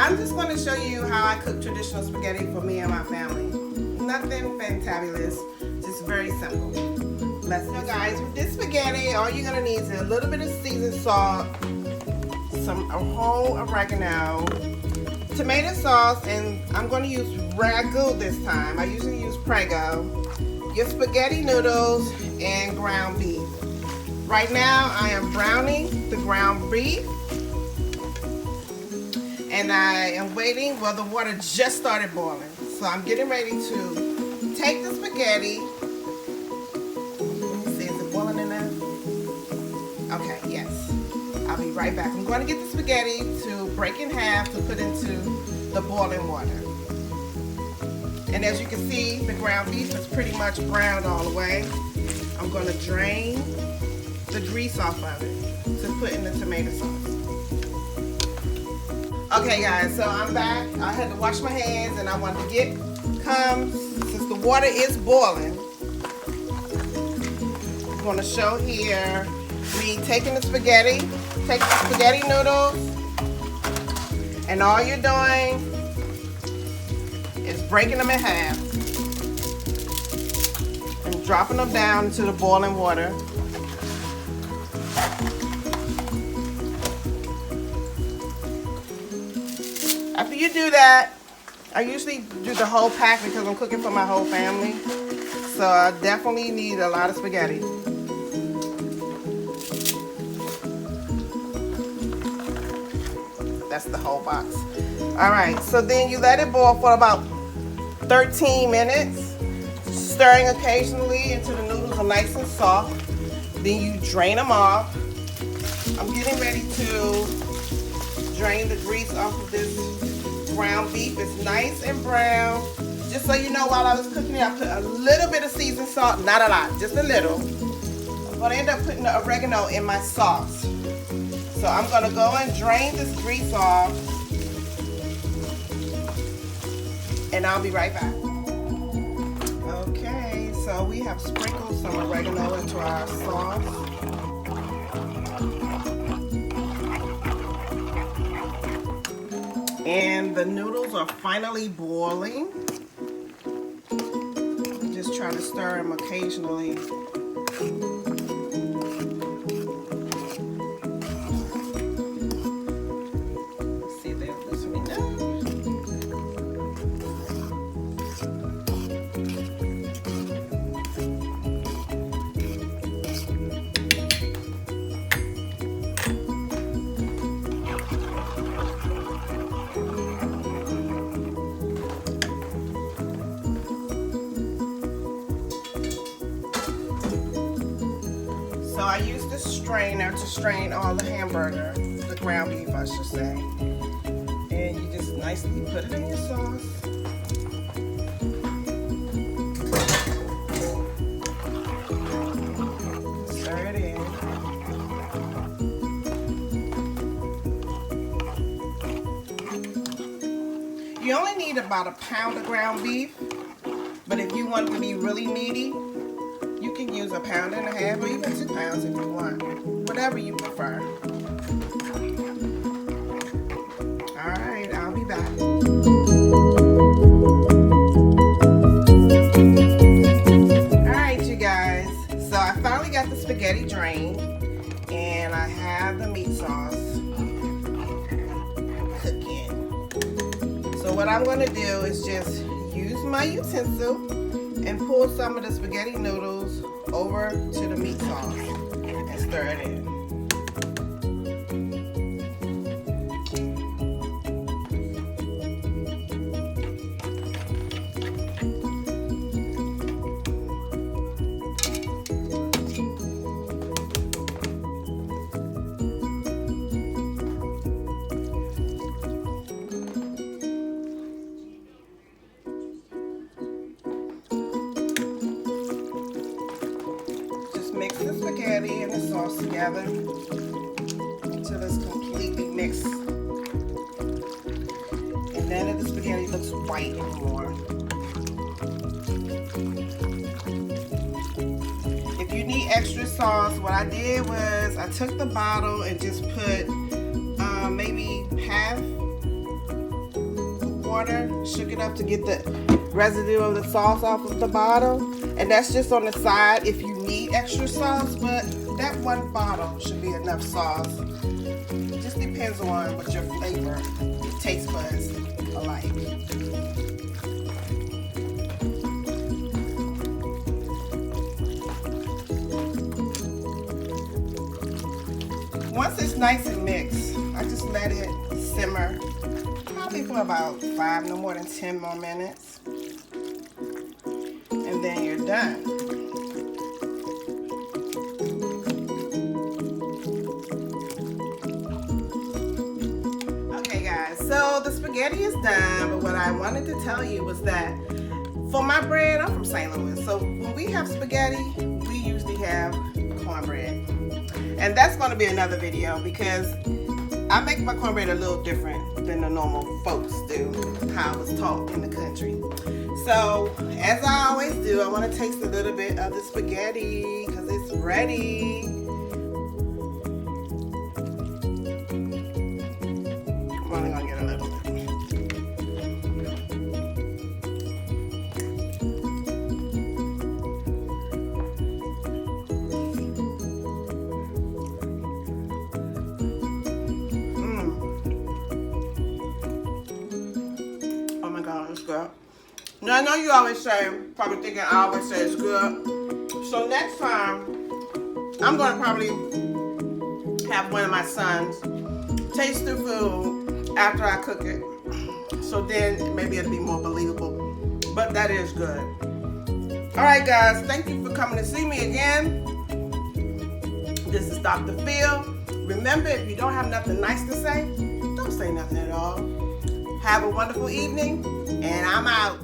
I'm just going to show you how I cook traditional spaghetti for me and my family. Nothing fantabulous, just very simple. Let's go, guys. With this spaghetti, all you're going to need is a little bit of seasoned salt, a whole oregano, tomato sauce, and I'm going to use ragu this time. I usually use Prego. Your spaghetti noodles and ground beef. Right now I am browning the ground beef, and I am waiting. Well, the water just started boiling, so I'm getting ready to take the spaghetti. Let me see, is it boiling in there? Okay, yes. I'll be right back. I'm going to get the spaghetti to break in half to put into the boiling water. And as you can see, the ground beef is pretty much browned all the way. I'm going to drain the grease off of it to put in the tomato sauce. Okay, guys, so I'm back. I had to wash my hands, and I wanted to since the water is boiling, I'm going to show here me taking the spaghetti, noodles, and all you're doing is breaking them in half and dropping them down into the boiling water. After you do that, I usually do the whole pack because I'm cooking for my whole family. So I definitely need a lot of spaghetti. That's the whole box. All right, so then you let it boil for about 13 minutes, stirring occasionally until the noodles are nice and soft. Then you drain them off. I'm getting ready to drain the grease off of this ground beef. It's nice and brown. Just so you know, while I was cooking it, I put a little bit of seasoned salt, not a lot, just a little. I'm gonna end up putting the oregano in my sauce. So I'm gonna go and drain this grease off, and I'll be right back. Okay, so we have sprinkled some oregano into our sauce. And the noodles are finally boiling. Just try to stir them occasionally. Let's see if they'll loosen me now. So I use this strainer to strain all the hamburger, the ground beef I should say. And you just nicely put it in your sauce. Stir it in. You only need about a pound of ground beef, but if you want it to be really meaty, you can use a pound and a half or even 2 pounds if you want, whatever you prefer. All right, I'll be back. All right, you guys, so I finally got the spaghetti drained, and I have the meat sauce cooking. So what I'm gonna do is just use my utensil and pull some of the spaghetti noodles over to the meat sauce and stir it in. Mix the spaghetti and the sauce together until it's completely mixed. And none of the spaghetti looks white anymore. If you need extra sauce, what I did was I took the bottle and just put maybe half water, shook it up to get the residue of the sauce off of the bottom. And that's just on the side if you need extra sauce, but that one bottle should be enough sauce. It just depends on what your flavor, your taste buds are like. Once it's nice and mixed, I just let it simmer probably for about 5, no more than 10 more minutes. And then you're done. Okay guys, so the spaghetti is done, but what I wanted to tell you was that for my bread, I'm from St. Louis, so when we have spaghetti, we usually have cornbread. And that's going to be another video because I make my cornbread a little different than the normal folks do, how it was taught in the country. So, as I always do, I want to taste a little bit of the spaghetti because it's ready. I'm only going to get a little bit. Oh my God, it's good. Now, I know you always say, probably thinking I always say it's good. So next time, I'm going to probably have one of my sons taste the food after I cook it. So then maybe it'll be more believable. But that is good. All right, guys. Thank you for coming to see me again. This is Dr. Phil. Remember, if you don't have nothing nice to say, don't say nothing at all. Have a wonderful evening, and I'm out.